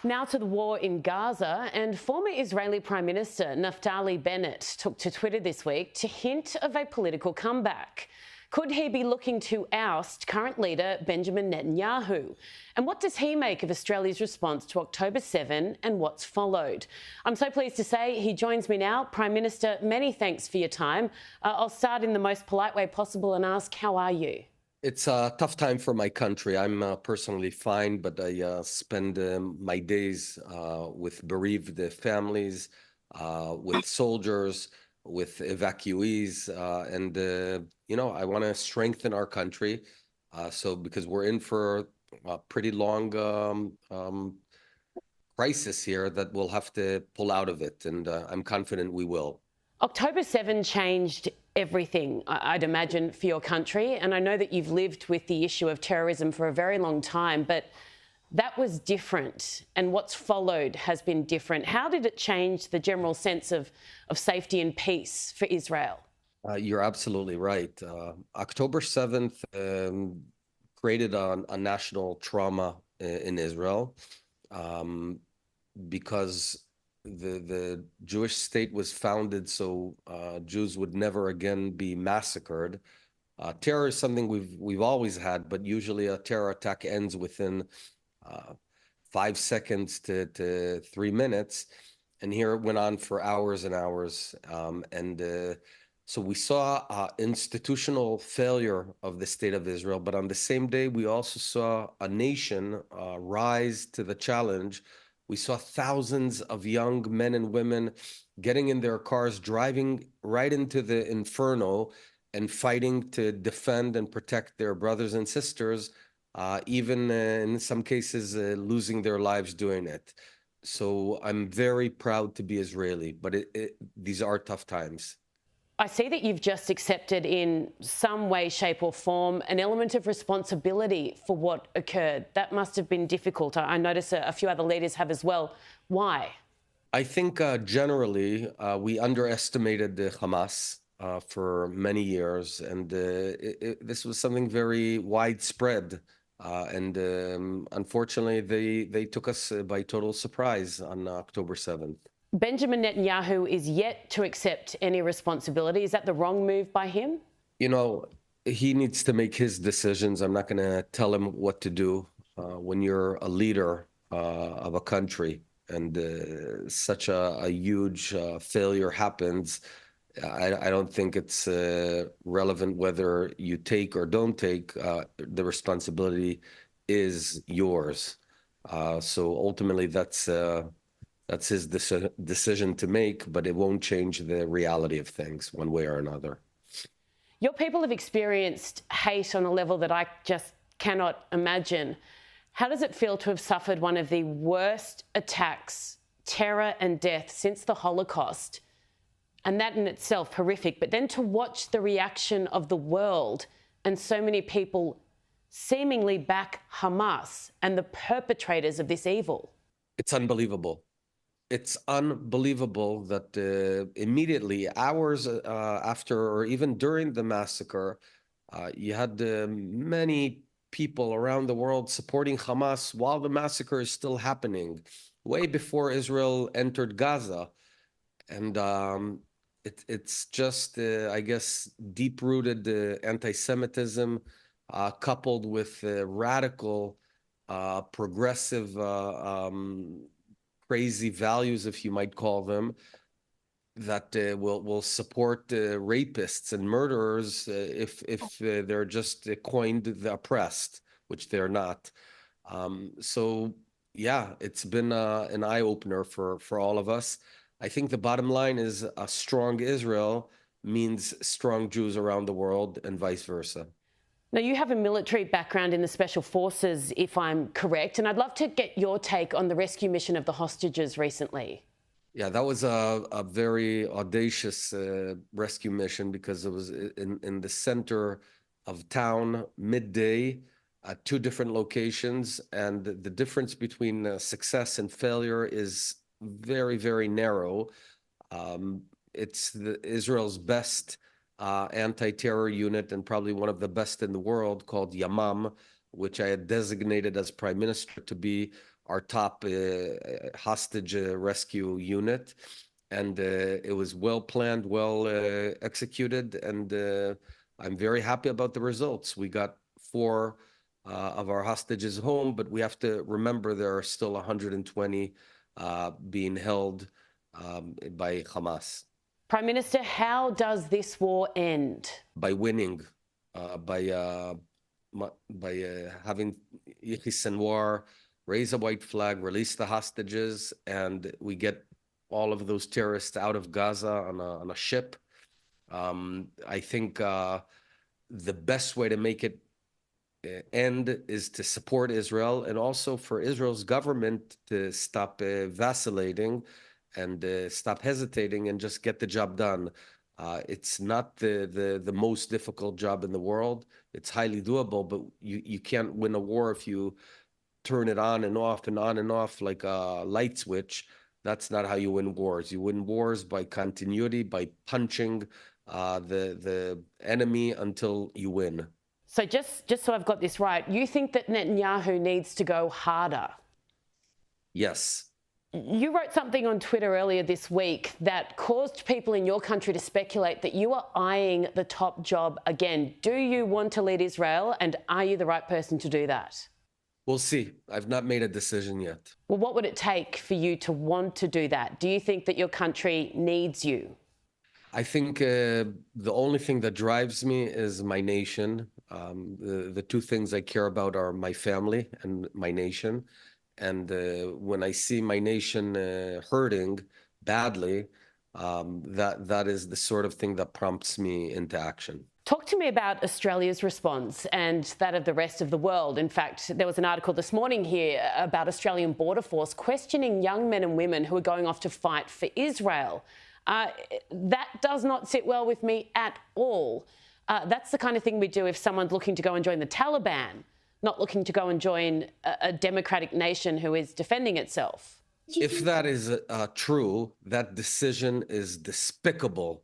Now to the war in Gaza, and former Israeli Prime Minister Naftali Bennett took to Twitter this week to hint of a political comeback. Could he be looking to oust current leader Benjamin Netanyahu? And what does he make of Australia's response to October 7 and what's followed? I'm so pleased to say he joins me now. Prime Minister, many thanks for your time. I'll start in the most polite way possible and ask, how are you? It's a tough time for my country. I'm personally fine, but I spend my days with bereaved families, with soldiers, with evacuees, and I want to strengthen our country. Because we're in for a pretty long crisis here that we'll have to pull out of it, and I'm confident we will. October 7 changed everything, I'd imagine, for your country. And I know that you've lived with the issue of terrorism for a very long time, but that was different. And what's followed has been different. How did it change the general sense of safety and peace for Israel? You're absolutely right. October 7th created a national trauma in Israel because the Jewish state was founded so Jews would never again be massacred. Terror is something we've always had, but usually a terror attack ends within 5 seconds to 3 minutes, and here it went on for hours and hours. So we saw institutional failure of the state of Israel, but on the same day, we also saw a nation rise to the challenge. We saw thousands of young men and women getting in their cars, driving right into the inferno and fighting to defend and protect their brothers and sisters, even in some cases losing their lives doing it. So I'm very proud to be Israeli, but these are tough times. I see that you've just accepted in some way, shape or form an element of responsibility for what occurred. That must have been difficult. I notice a few other leaders have as well. Why? I think generally we underestimated the Hamas for many years, and this was something very widespread. Unfortunately, they took us by total surprise on October 7th. Benjamin Netanyahu is yet to accept any responsibility. Is that the wrong move by him? You know, he needs to make his decisions. I'm not going to tell him what to do. When you're a leader of a country and such a huge failure happens, I don't think it's relevant whether you take or don't take. The responsibility is yours. So ultimately, that's his decision to make, but it won't change the reality of things one way or another. Your people have experienced hate on a level that I just cannot imagine. How does it feel to have suffered one of the worst attacks, terror and death since the Holocaust? And that in itself horrific, but then to watch the reaction of the world and so many people seemingly back Hamas and the perpetrators of this evil. It's unbelievable. It's unbelievable that immediately, hours after or even during the massacre, you had many people around the world supporting Hamas while the massacre is still happening, way before Israel entered Gaza. And it's just, I guess, deep-rooted anti-Semitism coupled with radical, progressive crazy values, if you might call them, that will support rapists and murderers if they're just coined the oppressed, which they're not. So yeah, it's been an eye-opener for all of us. I think the bottom line is a strong Israel means strong Jews around the world and vice versa. Now, you have a military background in the Special Forces, if I'm correct, and I'd love to get your take on the rescue mission of the hostages recently. Yeah, that was a very audacious rescue mission because it was in the center of town, midday, at 2 different locations, and the difference between success and failure is very, very narrow. It's Israel's best anti-terror unit and probably one of the best in the world, called Yamam, which I had designated as prime minister to be our top hostage rescue unit. And it was well planned, well executed, and I'm very happy about the results. We got 4 of our hostages home, but we have to remember there are still 120 being held by Hamas. Prime Minister, how does this war end? By winning, by having Yahya Sinwar raise a white flag, release the hostages, and we get all of those terrorists out of Gaza on a ship. I think the best way to make it end is to support Israel, and also for Israel's government to stop vacillating and stop hesitating and just get the job done. It's not the most difficult job in the world. It's highly doable, but you can't win a war if you turn it on and off and on and off like a light switch. That's not how you win wars. You win wars by continuity, by punching the enemy until you win. So just so I've got this right, you think that Netanyahu needs to go harder? Yes. You wrote something on Twitter earlier this week that caused people in your country to speculate that you are eyeing the top job again. Do you want to lead Israel, and are you the right person to do that? We'll see. I've not made a decision yet. Well, what would it take for you to want to do that? Do you think that your country needs you? I think the only thing that drives me is my nation. The 2 things I care about are my family and my nation. And when I see my nation hurting badly, that is the sort of thing that prompts me into action. Talk to me about Australia's response and that of the rest of the world. In fact, there was an article this morning here about Australian Border Force questioning young men and women who are going off to fight for Israel. That does not sit well with me at all. That's the kind of thing we do if someone's looking to go and join the Taliban, not looking to go and join a democratic nation who is defending itself. If that is true, that decision is despicable.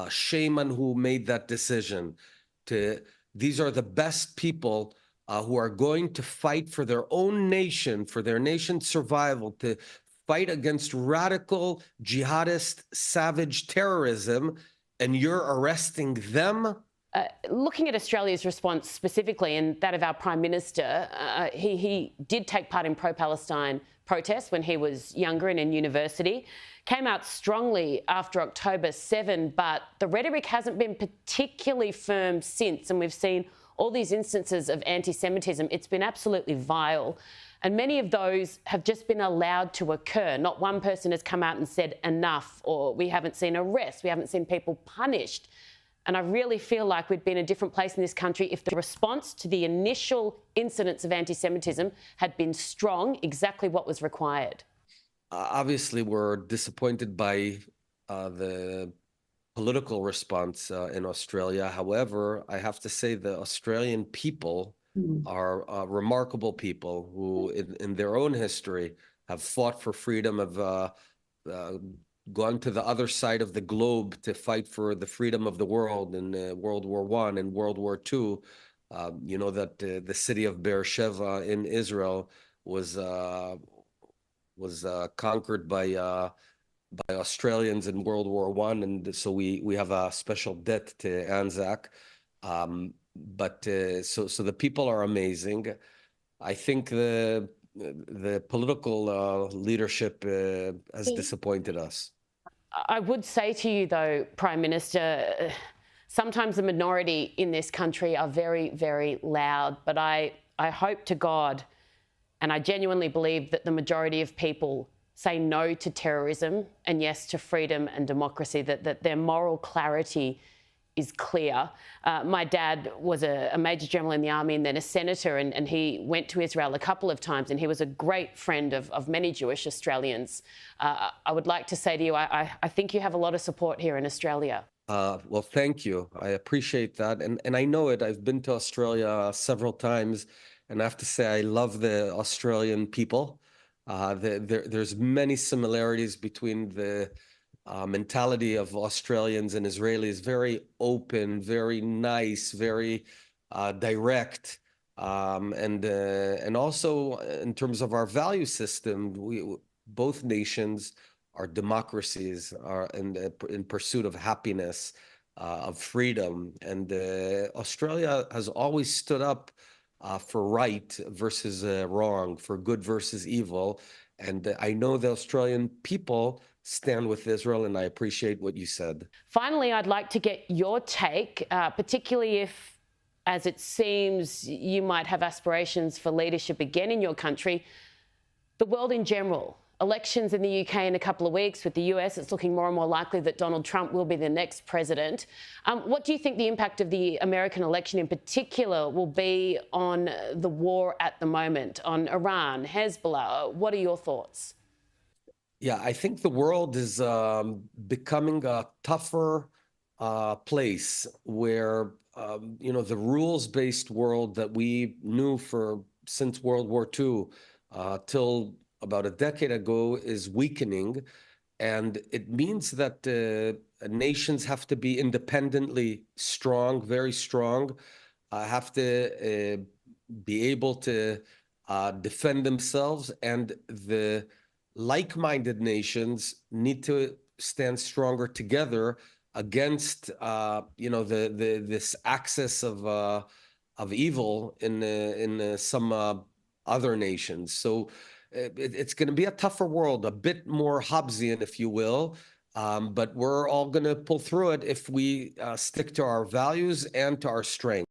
Shame on who made that decision. These are the best people who are going to fight for their own nation, for their nation's survival, to fight against radical, jihadist, savage terrorism, and you're arresting them? Looking at Australia's response specifically and that of our Prime Minister, he did take part in pro-Palestine protests when he was younger and in university, came out strongly after October 7, but the rhetoric hasn't been particularly firm since, and we've seen all these instances of anti-Semitism. It's been absolutely vile, and many of those have just been allowed to occur. Not one person has come out and said enough, or we haven't seen arrests, we haven't seen people punished. And I really feel like we'd be in a different place in this country if the response to the initial incidents of anti-Semitism had been strong, exactly what was required. Obviously, we're disappointed by the political response in Australia. However, I have to say the Australian people are remarkable people who, in their own history, have fought for freedom, have gone to the other side of the globe to fight for the freedom of the world in World War I and World War II. You know that the city of Beersheba in Israel was conquered by Australians in World War I, and so we have a special debt to Anzac. But so the people are amazing. I think the political leadership has disappointed us. I would say to you, though, Prime Minister, sometimes the minority in this country are very, very loud. But I hope to God, and I genuinely believe that the majority of people say no to terrorism and yes to freedom and democracy, that their moral clarity is clear. My dad was a major general in the army and then a senator, and he went to Israel a couple of times, and he was a great friend of many Jewish Australians. I would like to say to you, I think you have a lot of support here in Australia. Well, thank you. I appreciate that. And I know it. I've been to Australia several times, and I have to say I love the Australian people. There's many similarities between the mentality of Australians and Israelis, very open, very nice, very direct. And also in terms of our value system, both nations are democracies, are in pursuit of happiness, of freedom, and Australia has always stood up for right versus wrong, for good versus evil. And I know the Australian people stand with Israel, and I appreciate what you said. Finally, I'd like to get your take, particularly if, as it seems, you might have aspirations for leadership again in your country, the world in general. Elections in the UK in a couple of weeks. With the US, it's looking more and more likely that Donald Trump will be the next president. What do you think the impact of the American election in particular will be on the war at the moment, on Iran, Hezbollah? What are your thoughts? Yeah, I think the world is becoming a tougher place where, the rules-based world that we knew since World War II till about a decade ago is weakening. And it means that nations have to be independently strong, very strong, have to be able to defend themselves, and the like-minded nations need to stand stronger together against this axis of evil in some other nations. So it's going to be a tougher world, a bit more Hobbesian, if you will. But we're all going to pull through it if we stick to our values and to our strengths.